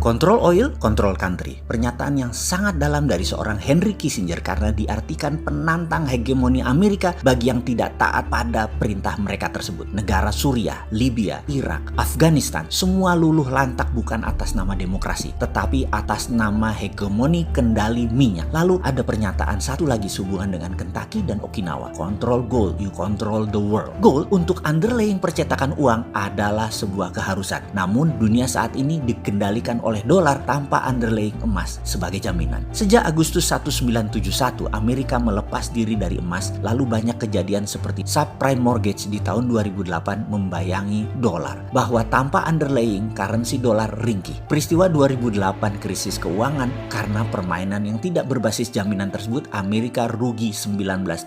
Control oil, control country. Pernyataan yang sangat dalam dari seorang Henry Kissinger karena diartikan penantang hegemoni Amerika bagi yang tidak taat pada perintah mereka tersebut. Negara Suriah, Libya, Irak, Afghanistan, semua luluh lantak bukan atas nama demokrasi, tetapi atas nama hegemoni kendali minyak. Lalu ada pernyataan satu lagi sehubungan dengan Kentucky dan Okinawa. Control gold, you control the world. Gold untuk underlying percetakan uang adalah sebuah keharusan. Namun dunia saat ini dikendalikan oleh dolar tanpa underlying emas sebagai jaminan. Sejak Agustus 1971, Amerika melepas diri dari emas, lalu banyak kejadian seperti subprime mortgage di tahun 2008 membayangi dolar, bahwa tanpa underlying currency dolar ringkih. Peristiwa 2008 krisis keuangan karena permainan yang tidak berbasis jaminan tersebut, Amerika rugi 19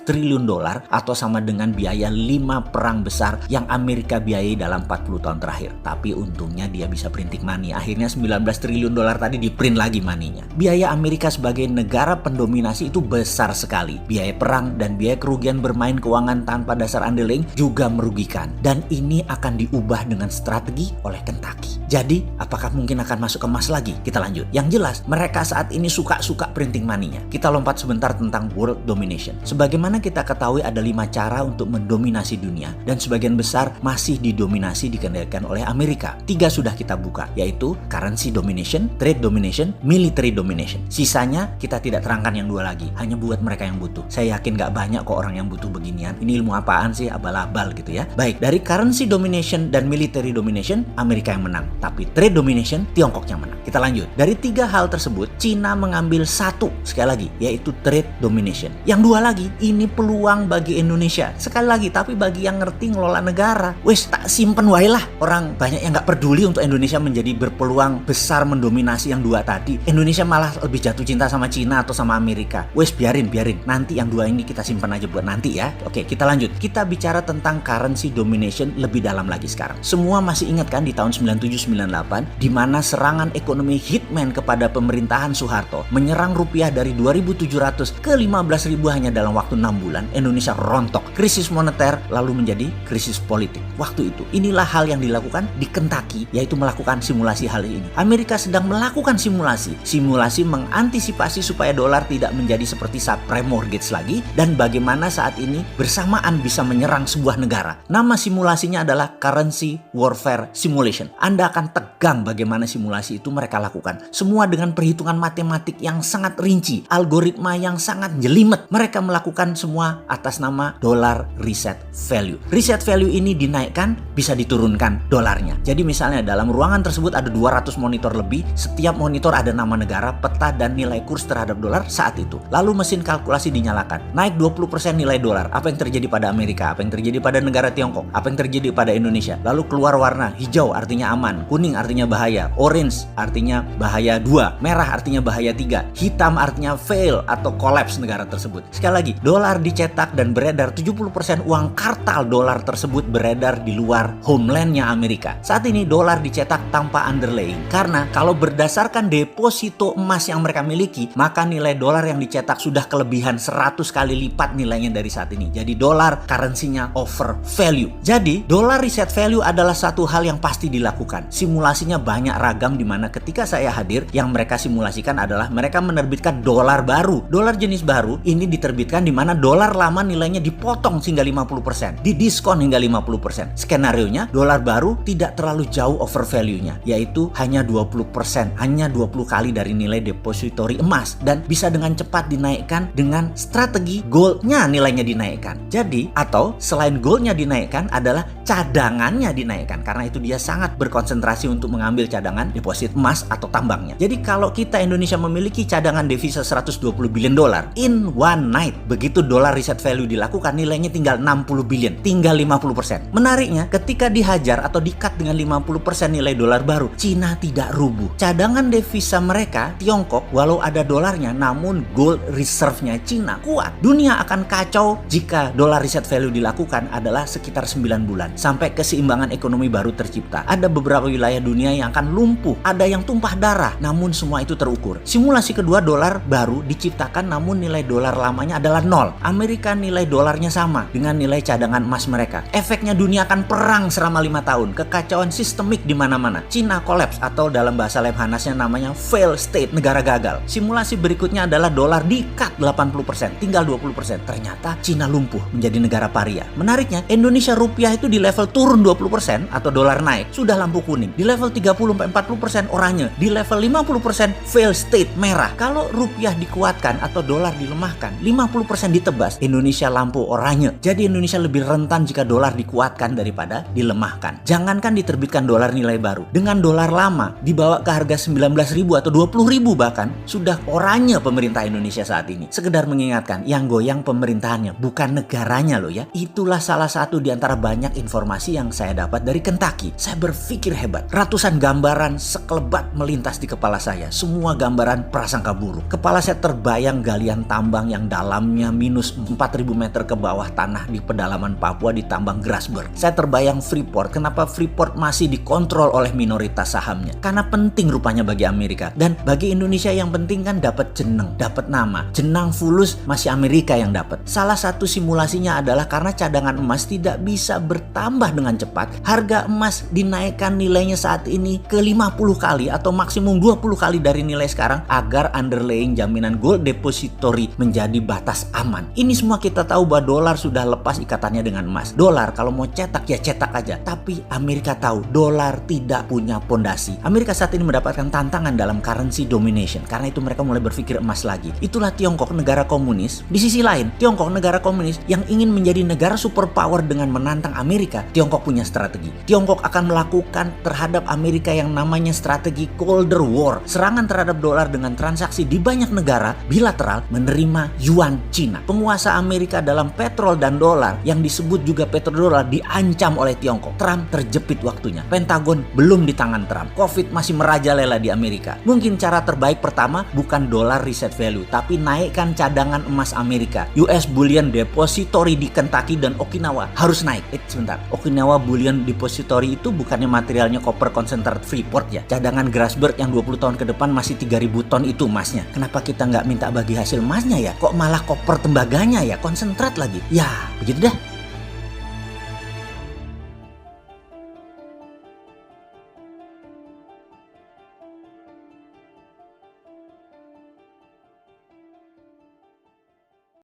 triliun dolar atau sama dengan biaya 5 perang besar yang Amerika biayai dalam 40 tahun terakhir. Tapi untungnya dia bisa printing money. Akhirnya 19 triliun dolar tadi di print lagi maninya. Biaya Amerika sebagai negara pendominasi itu besar sekali. Biaya perang dan biaya kerugian bermain keuangan tanpa dasar underlying juga merugikan. Dan ini akan diubah dengan strategi oleh Kentucky. Jadi, apakah mungkin akan masuk ke emas lagi? Kita lanjut. Yang jelas, mereka saat ini suka-suka printing money-nya. Kita lompat sebentar tentang world domination. Sebagaimana kita ketahui ada 5 cara untuk mendominasi dunia. Dan sebagian besar masih didominasi dikendalikan oleh Amerika. 3 sudah kita buka, yaitu currency domination, trade domination, military domination. Sisanya kita tidak terangkan yang 2 lagi, hanya buat mereka yang butuh. Saya yakin gak banyak kok orang yang butuh beginian. Ini ilmu apaan sih, abal-abal gitu ya. Baik, dari currency domination dan military domination, Amerika yang menang. Tapi trade domination, Tiongkok yang menang. Kita lanjut. Dari 3 hal tersebut, Cina mengambil 1, sekali lagi, yaitu trade domination. Yang 2 lagi, ini peluang bagi Indonesia. Sekali lagi, tapi bagi yang ngerti ngelola negara. Wes, tak simpen wae lah. Orang banyak yang gak peduli untuk Indonesia menjadi berpeluang besar mendominasi yang 2 tadi. Indonesia malah lebih jatuh cinta sama Cina atau sama Amerika. Wes, biarin. Nanti yang 2 ini kita simpan aja buat nanti ya. Oke, kita lanjut. Kita bicara tentang currency domination lebih dalam lagi sekarang. Semua masih ingat kan di tahun 97-98 di mana serangan ekonomi hitman kepada pemerintahan Soeharto menyerang rupiah dari 2.700 ke 15.000 hanya dalam waktu 6 bulan. Indonesia rontok. Krisis moneter lalu menjadi krisis politik. Waktu itu, inilah hal yang dilakukan di Kentucky, yaitu melakukan simulasi hal ini. Amerika sedang melakukan simulasi mengantisipasi supaya dolar tidak menjadi seperti subprime mortgage lagi, dan bagaimana saat ini bersamaan bisa menyerang sebuah negara. Nama simulasinya adalah currency warfare simulation. Anda akan tegang bagaimana simulasi itu mereka lakukan. Semua dengan perhitungan matematik yang sangat rinci, algoritma yang sangat jelimet. Mereka melakukan semua atas nama dollar reset value. Reset value ini dinaikkan, bisa diturunkan dolarnya. Jadi misalnya dalam ruangan tersebut ada 200 monitor lebih, setiap monitor ada nama negara, peta, dan nilai kurs terhadap dolar saat itu. Lalu mesin kalkulasi dinyalakan. Naik 20% nilai dolar. Apa yang terjadi pada Amerika? Apa yang terjadi pada negara Tiongkok? Apa yang terjadi pada Indonesia? Lalu keluar warna hijau artinya aman, kuning artinya bahaya, orange artinya bahaya 2, merah artinya bahaya 3, hitam artinya fail atau collapse negara tersebut. Sekali lagi, dolar dicetak dan beredar, 70% uang kartal dolar tersebut beredar di luar homelandnya Amerika. Saat ini dolar dicetak tanpa underlying, karena kalau berdasarkan deposito emas yang mereka miliki, maka nilai dolar yang dicetak sudah kelebihan 100 kali lipat nilainya dari saat ini. Jadi dolar currency-nya over value. Jadi dollar reset value adalah satu hal yang pasti dilakukan. Simulasinya banyak ragam, di mana ketika saya hadir, yang mereka simulasikan adalah mereka menerbitkan dolar baru. Dolar jenis baru ini diterbitkan di mana dolar lama nilainya dipotong hingga 50%, didiskon hingga 50%. Skenarionya dolar baru tidak terlalu jauh over value-nya, yaitu hanya 20%, hanya 20 kali dari nilai depository emas, dan bisa dengan cepat dinaikkan dengan strategi goldnya nilainya dinaikkan. Jadi, atau selain goldnya dinaikkan adalah cadangannya dinaikkan, karena itu dia sangat berkonsentrasi untuk mengambil cadangan deposit emas atau tambangnya. Jadi kalau kita Indonesia memiliki cadangan devisa 120 billion dolar in one night, begitu dolar reset value dilakukan, nilainya tinggal 60 billion, tinggal 50%. Menariknya, ketika dihajar atau di-cut dengan 50% nilai dolar baru, Cina tidak rubuh. Cadangan devisa mereka, Tiongkok, walau ada dolarnya, namun gold reserve-nya Cina kuat. Dunia akan kacau jika dolar reset value dilakukan adalah sekitar 9 bulan, sampai keseimbangan ekonomi baru tercipta. Ada beberapa wilayah dunia yang akan lumpuh, ada yang tumpah darah, namun semua itu terukur. Simulasi kedua, dolar baru diciptakan namun nilai dolar lamanya adalah nol. Amerika nilai dolarnya sama dengan nilai cadangan emas mereka. Efeknya dunia akan perang selama 5 tahun, kekacauan sistemik di mana-mana. Cina collapse atau dalam bahasa Lemhanasnya namanya fail state, negara gagal. Simulasi berikutnya adalah dolar di-cut 80%, tinggal 20%. Ternyata Cina lumpuh menjadi negara paria. Menariknya, Indonesia rupiah itu di level turun 20% atau dolar naik, sudah lampu kuning. Di level 30-40% oranye, di level 50% fail state, merah. Kalau rupiah dikuatkan atau dolar dilemahkan, 50% ditebas, Indonesia lampu oranye. Jadi Indonesia lebih rentan jika dolar dikuatkan daripada dilemahkan. Jangankan diterbitkan dolar nilai baru, dengan dolar lama dibawa ke harga 19.000 atau 20.000 bahkan, sudah oranye pemerintah Indonesia saat ini. Sekedar mengingatkan, yang goyang pemerintahannya, bukan negaranya loh ya. Itulah salah satu di antara banyak informasi yang saya dapat dari Kentucky. Saya berpikir hebat. Ratusan gambaran sekelebat melintas di kepala saya. Semua gambaran prasangka buruk. Kepala saya terbayang galian tambang yang dalamnya minus 4.000 meter ke bawah tanah di pedalaman Papua di tambang Grasberg. Saya terbayang Freeport. Kenapa Freeport masih dikontrol oleh minoritas sahamnya? Karena penting rupanya bagi Amerika. Dan bagi Indonesia yang penting kan dapat jeneng, dapat nama. Jenang fulus masih Amerika yang dapat. Salah satu simulasinya adalah karena cadangan emas tidak bisa bertambah dengan cepat, harga emas dinaikkan nilainya saat ini ke 50 kali atau maksimum 20 kali dari nilai sekarang agar underlying jaminan gold depository menjadi batas aman. Ini semua kita tahu bahwa dolar sudah lepas ikatannya dengan emas. Dolar kalau mau cetak ya cetak aja. Tapi Amerika tahu dolar tidak punya pondasi. Amerika saat ini mendapatkan tantangan dalam currency domination. Karena itu mereka mulai berpikir emas lagi. Itulah Tiongkok, negara komunis. Di sisi lain, Tiongkok negara komunis yang ingin menjadi negara superpower dengan menantang Amerika. Tiongkok punya strategi. Tiongkok akan melakukan terhadap Amerika yang namanya strategi Cold War. Serangan terhadap dolar dengan transaksi di banyak negara bilateral menerima yuan Cina. Penguasa Amerika dalam petrol dan dolar yang disebut juga petrodolar diancam oleh Tiongkok. Trump terjepit waktunya. Pentagon belum di tangan Trump. Covid masih merajalela di Amerika. Mungkin cara terbaik pertama bukan dolar reset value, tapi naikkan cadangan emas Amerika. US Bullion Depository di Kentucky dan Okinawa harus naik. Sebentar. Okinawa Bullion Depository itu bukannya materialnya copper concentrate Freeport ya? Cadangan Grasberg yang 20 tahun ke depan masih 3.000 ton itu emasnya. Kenapa kita nggak minta bagi hasil emasnya ya? Kok malah koper tembaganya ya? Konsentrat lagi. Ya, begitu dah.